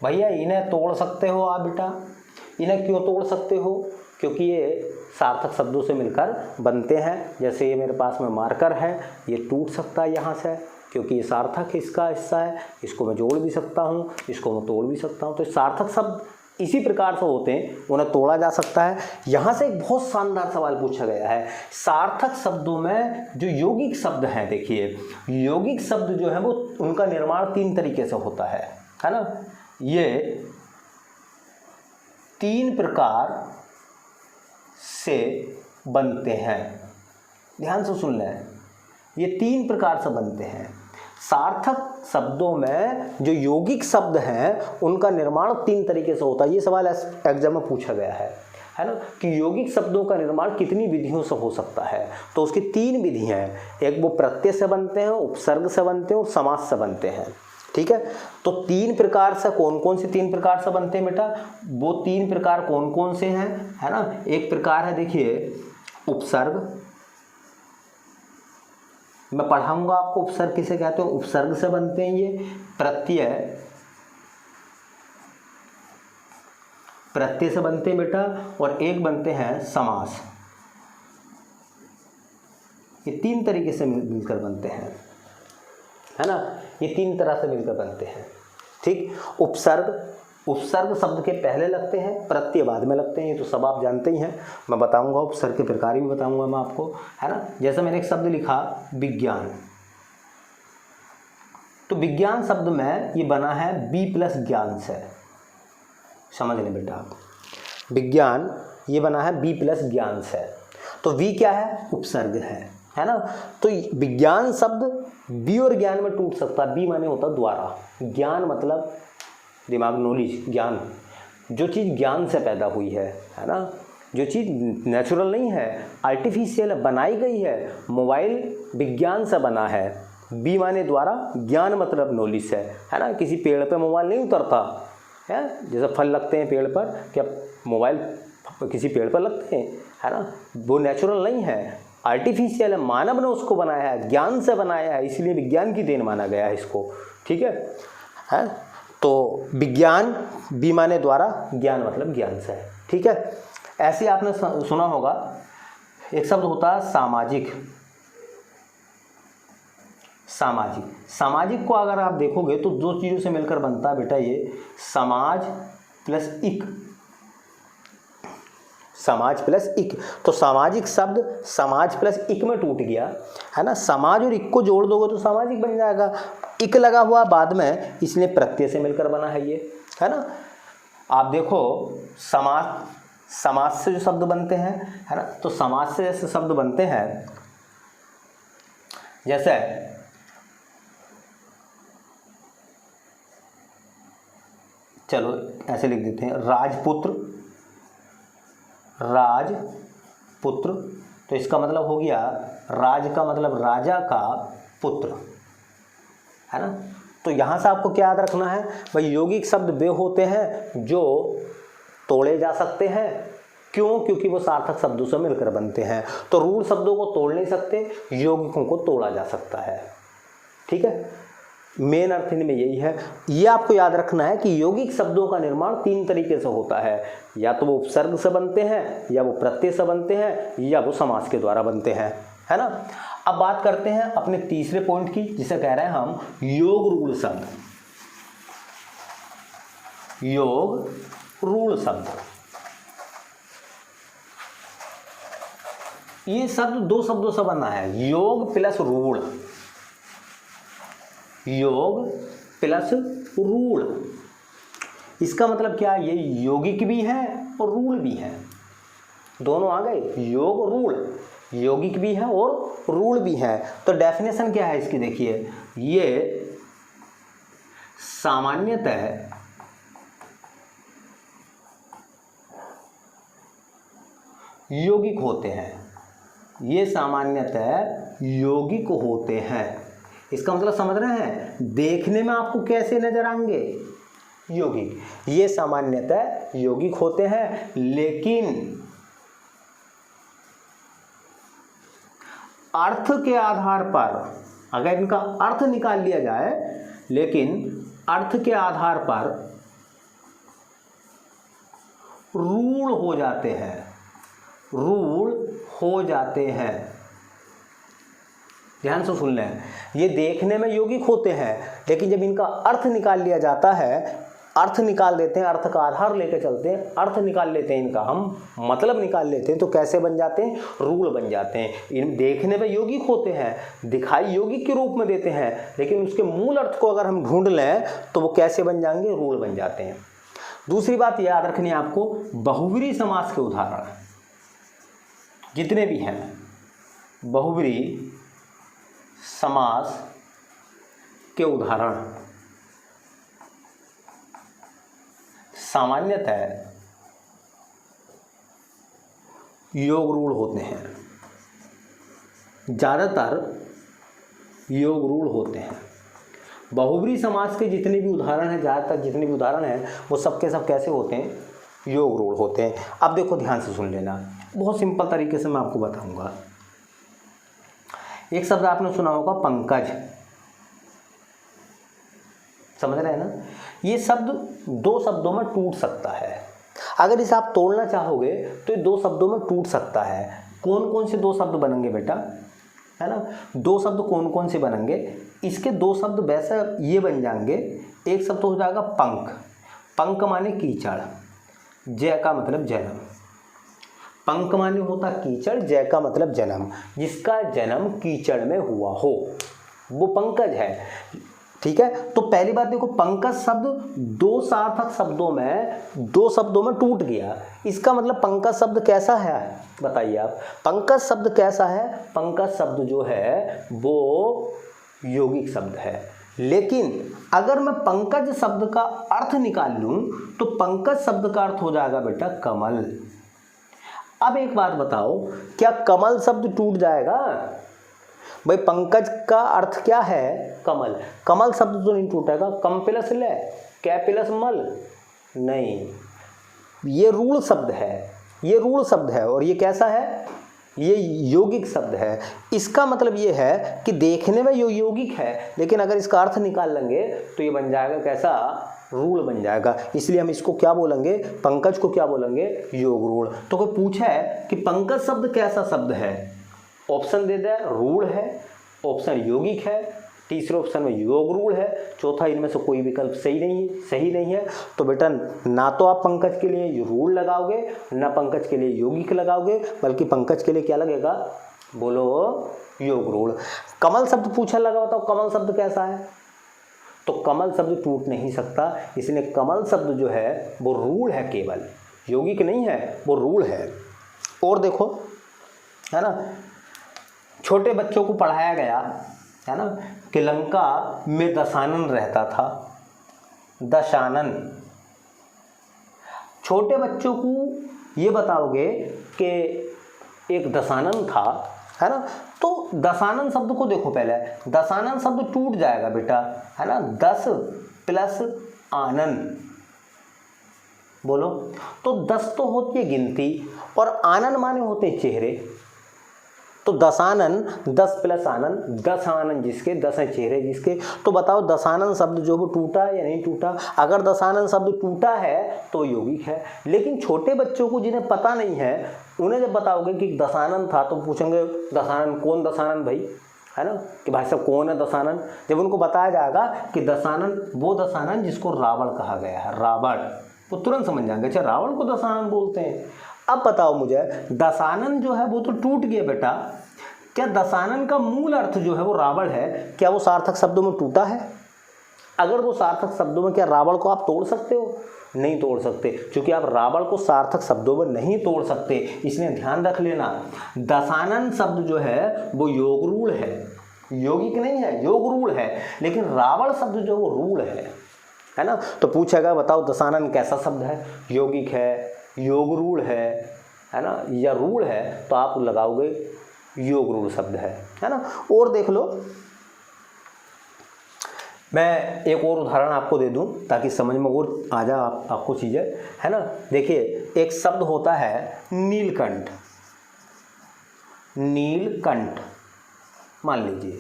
भैया इन्हें तोड़ सकते हो आप बेटा, इन्हें क्यों तोड़ सकते हो? क्योंकि ये सार्थक शब्दों से मिलकर बनते हैं। जैसे ये मेरे पास में मार्कर है, ये टूट सकता है यहाँ से, क्योंकि ये सार्थक इसका हिस्सा है, इसको मैं जोड़ भी सकता हूँ, इसको मैं तोड़ भी सकता हूँ। तो सार्थक शब्द इसी प्रकार से होते हैं, उन्हें तोड़ा जा सकता है। यहाँ से एक बहुत शानदार सवाल पूछा गया है, सार्थक शब्दों में जो यौगिक शब्द हैं, देखिए यौगिक शब्द जो है वो उनका निर्माण 3 तरीके से होता है ना। ये 3 प्रकार से बनते हैं। ध्यान से सुन लें, ये 3 प्रकार से बनते हैं। सार्थक शब्दों में जो यौगिक शब्द हैं उनका निर्माण 3 तरीके से होता है। ये सवाल एग्जाम में पूछा गया है ना, कि यौगिक शब्दों का निर्माण कितनी विधियों से हो सकता है। तो उसकी 3 विधि हैं, एक वो प्रत्यय से बनते हैं, उपसर्ग से बनते हैं और समास से बनते हैं। ठीक है, तो 3 प्रकार से कौन कौन से 3 प्रकार से बनते हैं बेटा? वो 3 प्रकार कौन कौन से हैं, है ना। एक प्रकार है, देखिए, उपसर्ग। मैं पढ़ाऊंगा आपको उपसर्ग किसे कहते हैं। उपसर्ग से बनते हैं ये। प्रत्यय से बनते हैं बेटा, और एक बनते हैं समास। ये 3 तरीके से मिलकर बनते हैं, है ना। ये 3 तरह से मिलकर बनते हैं। ठीक, उपसर्ग शब्द के पहले लगते हैं, प्रत्यय बाद में लगते हैं। ये तो सब आप जानते ही हैं। मैं बताऊंगा उपसर्ग के प्रकार भी बताऊंगा मैं आपको, है ना। जैसे मैंने एक शब्द लिखा विज्ञान, तो विज्ञान शब्द में ये बना है बी प्लस ज्ञान से। समझ लें बेटा, विज्ञान ये बना है बी प्लस ज्ञान से। तो वी क्या है? उपसर्ग है ना। तो विज्ञान शब्द बी और ज्ञान में टूट सकता है। बी माने होता द्वारा, ज्ञान मतलब दिमाग, नॉलेज, ज्ञान। जो चीज़ ज्ञान से पैदा हुई है ना, जो चीज़ नेचुरल नहीं है, आर्टिफिशियल बनाई गई है। मोबाइल विज्ञान से बना है। बी माने द्वारा, ज्ञान मतलब नॉलेज है ना। किसी पेड़ पे मोबाइल नहीं उतरता है, जैसे फल लगते हैं पेड़ पर, क्या मोबाइल किसी पेड़ पर लगते हैं, है ना। वो नेचुरल नहीं है, आर्टिफिशियल है। मानव ने उसको बनाया है, ज्ञान से बनाया है, इसलिए विज्ञान की देन माना गया है इसको। ठीक है। तो विज्ञान बी माने द्वारा, ज्ञान मतलब ज्ञान से है। ठीक है। ऐसे आपने सुना होगा एक शब्द होता है सामाजिक। सामाजिक को अगर आप देखोगे तो 2 चीज़ों से मिलकर बनता है बेटा, ये समाज प्लस इक। समाज प्लस इक, तो सामाजिक शब्द समाज प्लस इक में टूट गया, है ना। समाज और इक को जोड़ दोगे तो सामाजिक बन जाएगा। इक लगा हुआ बाद में, इसलिए प्रत्यय से मिलकर बना है ये, है ना। आप देखो समाज से जो शब्द बनते हैं, है ना, तो समाज से जैसे शब्द बनते हैं, जैसे चलो ऐसे लिख देते हैं, राजपुत्र। तो इसका मतलब हो गया, राज का मतलब राजा का पुत्र, है ना। तो यहाँ से आपको क्या याद रखना है भाई, यौगिक शब्द वे होते हैं जो तोड़े जा सकते हैं। क्यों? क्योंकि वो सार्थक शब्दों से मिलकर बनते हैं। तो रूढ़ शब्दों को तोड़ नहीं सकते, यौगिकों को तोड़ा जा सकता है। ठीक है, मेन अर्थ इनमें यही है। ये आपको याद रखना है कि यौगिक शब्दों का निर्माण 3 तरीके से होता है, या तो वो उपसर्ग से बनते हैं, या वो प्रत्यय से बनते हैं, या वो समास के द्वारा बनते हैं, है ना। अब बात करते हैं अपने तीसरे पॉइंट की, जिसे कह रहे हैं हम योग रूढ़ शब्द। योग रूढ़ शब्द, ये शब्द 2 शब्दों से बना है, योग प्लस रूढ़। योग प्लस रूढ़, इसका मतलब क्या है, ये यौगिक भी है और रूढ़ भी है, दोनों आ गए। योग रूढ़, यौगिक भी है और रूढ़ भी है। तो डेफिनेशन क्या है इसकी, देखिए, ये सामान्यतः यौगिक होते हैं। ये सामान्यतः यौगिक होते हैं। इसका मतलब समझ रहे हैं, देखने में आपको कैसे नजर आएंगे, यौगिक। ये सामान्यतः यौगिक होते हैं, लेकिन अर्थ के आधार पर, अगर इनका अर्थ निकाल लिया जाए, लेकिन अर्थ के आधार पर रूढ़ हो जाते हैं, रूढ़ हो जाते हैं। ध्यान से सुन लें, ये देखने में यौगिक होते हैं, लेकिन जब इनका अर्थ निकाल लिया जाता है, अर्थ निकाल देते हैं, अर्थ का आधार लेकर चलते हैं, अर्थ निकाल लेते हैं इनका, हम मतलब निकाल लेते हैं, तो कैसे बन जाते हैं? रूढ़ बन जाते हैं। इन देखने में यौगिक होते हैं, दिखाई यौगिक के रूप में देते हैं, लेकिन उसके मूल अर्थ को अगर हम ढूंढ लें तो वो कैसे बन जाएंगे? रूढ़ बन जाते हैं। दूसरी बात याद रखनी है आपको, बहुब्रीहि समास के उदाहरण जितने भी हैं, बहुब्रीहि समास के उदाहरण सामान्यतः योग रूढ़ होते हैं, ज़्यादातर योग रूढ़ होते हैं। बहुब्रीहि समास के जितने भी उदाहरण हैं, ज़्यादातर जितने भी उदाहरण हैं, वो सब के सब कैसे होते हैं? योग रूढ़ होते हैं। अब देखो ध्यान से सुन लेना, बहुत सिंपल तरीके से मैं आपको बताऊंगा। एक शब्द आपने सुना होगा पंकज, समझ रहे हैं ना? ये शब्द दो शब्दों में टूट सकता है। अगर इसे आप तोड़ना चाहोगे तो ये दो शब्दों में टूट सकता है। कौन कौन से दो शब्द बनेंगे बेटा? है ना, दो शब्द कौन कौन से बनेंगे? इसके दो शब्द वैसे ये बन जाएंगे। एक शब्द हो जाएगा पंख, पंख माने कीचड़, जय का मतलब जन्म। पंख माने होता कीचड़, जय का मतलब जन्म। जिसका जन्म कीचड़ में हुआ हो वो पंकज है। ठीक है, तो पहली बात देखो, पंकज शब्द दो सार्थक शब्दों में टूट गया। इसका मतलब पंकज शब्द कैसा है? बताइए आप, पंकज शब्द कैसा है? पंकज शब्द जो है वो यौगिक शब्द है। लेकिन अगर मैं पंकज शब्द का अर्थ निकाल लूं तो पंकज शब्द का अर्थ हो जाएगा बेटा कमल। अब एक बात बताओ, क्या कमल शब्द टूट जाएगा? भाई पंकज का अर्थ क्या है? कमल। कमल शब्द तो नहीं टूटेगा। कम प्लस ले, कै प्लस मल, नहीं, ये रूढ़ शब्द है, ये रूढ़ शब्द है। और ये कैसा है? ये यौगिक शब्द है। इसका मतलब ये है कि देखने में ये यौगिक है, लेकिन अगर इसका अर्थ निकाल लेंगे तो ये बन जाएगा कैसा? रूढ़ बन जाएगा। इसलिए हम इसको क्या बोलेंगे? पंकज को क्या बोलेंगे? योग रूढ़। तो कोई पूछा है कि पंकज शब्द कैसा शब्द है? ऑप्शन दे दे, रूढ़ है, ऑप्शन यौगिक है, तीसरे ऑप्शन में योग रूढ़ है, चौथा इनमें से कोई विकल्प सही नहीं है। तो बेटा ना तो आप पंकज के लिए रूढ़ लगाओगे, ना पंकज के लिए यौगिक लगाओगे, बल्कि पंकज के लिए क्या लगेगा? बोलो, योग रूढ़। कमल शब्द पूछा लगा, बताओ कमल शब्द कैसा है? तो कमल शब्द टूट नहीं सकता, इसलिए कमल शब्द जो है वो रूढ़ है, केवल यौगिक नहीं है, वो रूढ़ है। और देखो, है ना, छोटे बच्चों को पढ़ाया गया है ना कि लंका में दशानन रहता था। दशानन, छोटे बच्चों को ये बताओगे कि एक दशानन था, है ना, तो दशानन शब्द को देखो पहले, दशानन शब्द टूट जाएगा बेटा, है ना, 10 प्लस आनन, बोलो, तो 10 तो होती है गिनती और आनन माने होते हैं चेहरे। तो दशानन, 10 प्लस आनन, 10 आनन जिसके, 10 चेहरे जिसके। तो बताओ दशानन शब्द जो वो टूटा या नहीं टूटा? अगर दशानन शब्द टूटा है तो यौगिक है। लेकिन छोटे बच्चों को जिन्हें पता नहीं है, उन्हें जब बताओगे कि दशानन था तो पूछेंगे दशानन, कौन दशानन भाई, है ना, कि भाई साहब कौन है दशानन? जब उनको बताया जाएगा कि दशानन वो दशानन जिसको रावण कहा गया है, रावण, वो तुरंत समझ जाएंगे अच्छा रावण को दशानन बोलते हैं। अब बताओ मुझे, दशानन जो है वो तो टूट गया बेटा, क्या दशानन का मूल अर्थ जो है वो रावण है, क्या वो सार्थक शब्दों में टूटा है? अगर वो सार्थक शब्दों में, क्या रावण को आप तोड़ सकते हो? नहीं तोड़ सकते, क्योंकि आप रावण को सार्थक शब्दों में नहीं तोड़ सकते। इसलिए ध्यान रख लेना, दशानन शब्द जो है वो योग रूढ़ है, यौगिक नहीं है, योग रूढ़ है। लेकिन रावण शब्द जो वो रूढ़ है ना। तो पूछेगा बताओ दशानन कैसा शब्द है? यौगिक है, योग रूढ़ है ना, या रूढ़ है? तो आप लगाओगे योग रूढ़ शब्द है ना। और देख लो, मैं एक और उदाहरण आपको दे दूं ताकि समझ में और आ जाए आपको चीज़ें, है ना। देखिए, एक शब्द होता है नीलकंठ, नीलकंठ मान लीजिए,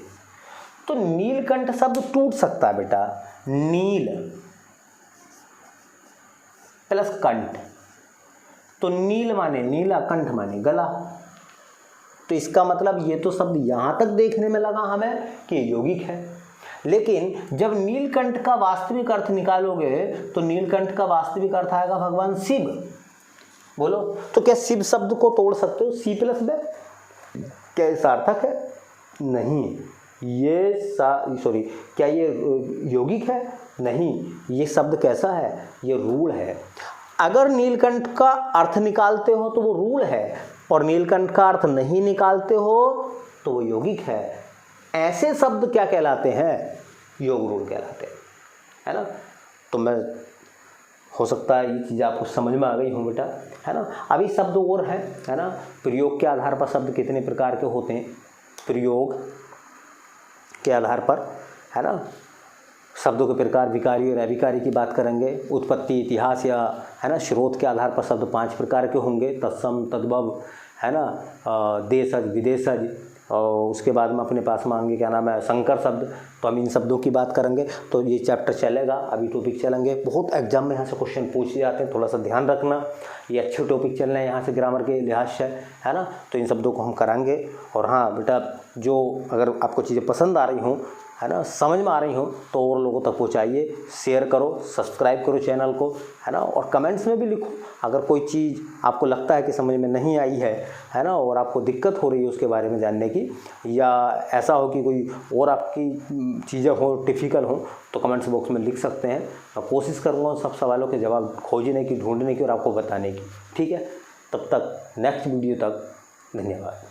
तो नीलकंठ शब्द टूट सकता है बेटा, नील प्लस कंठ, तो नील माने नीला, कंठ माने गला। तो इसका मतलब ये तो शब्द यहाँ तक देखने में लगा हमें कि यौगिक है, लेकिन जब नीलकंठ का वास्तविक अर्थ निकालोगे तो नीलकंठ का वास्तविक अर्थ आएगा भगवान शिव। बोलो, तो क्या शिव शब्द को तोड़ सकते हो सी प्लस में? क्या ये सार्थक है? नहीं। ये सॉरी, क्या ये यौगिक है? नहीं। ये शब्द कैसा है? ये रूढ़ है। अगर नीलकंठ का अर्थ निकालते हो तो वो रूढ़ है, और नीलकंठ का अर्थ नहीं निकालते हो तो वो यौगिक है। ऐसे शब्द क्या कहलाते हैं? योग रूढ़ कहलाते हैं, है ना। तो मैं, हो सकता है ये चीज़ आपको समझ में आ गई हो बेटा, है ना। अभी शब्द और है ना। प्रयोग के आधार पर शब्द कितने प्रकार के होते हैं? प्रयोग के आधार पर, है ना, शब्दों के प्रकार विकारी और अविकारी की बात करेंगे। उत्पत्ति, इतिहास या, है ना, स्रोत के आधार पर शब्द 5 प्रकार के होंगे, तत्सम, तद्भव, है ना, देशज, विदेशज, और उसके बाद में अपने पास मांगे क्या नाम है, संकर शब्द। तो हम इन शब्दों की बात करेंगे। तो ये चैप्टर चलेगा, अभी टॉपिक चलेंगे। बहुत एग्जाम में यहाँ से क्वेश्चन पूछे जाते हैं, थोड़ा सा ध्यान रखना। ये अच्छे टॉपिक चल रहे हैं यहाँ से ग्रामर के लिहाज से, है ना। तो इन शब्दों को हम कराएंगे। और हाँ बेटा, जो अगर आपको चीज़ें पसंद आ रही हों, है ना, समझ में आ रही हो, तो और लोगों तक पहुंचाइए, शेयर करो, सब्सक्राइब करो चैनल को, है ना। और कमेंट्स में भी लिखो अगर कोई चीज़ आपको लगता है कि समझ में नहीं आई है ना, और आपको दिक्कत हो रही है उसके बारे में जानने की, या ऐसा हो कि कोई और आपकी चीज़ें हो डिफ़िकल्ट हो, तो कमेंट्स बॉक्स में लिख सकते हैं। मैं कोशिश करूँगा सब सवालों के जवाब खोजने की, ढूंढने की और आपको बताने की। ठीक है, तब तक नेक्स्ट वीडियो तक, धन्यवाद।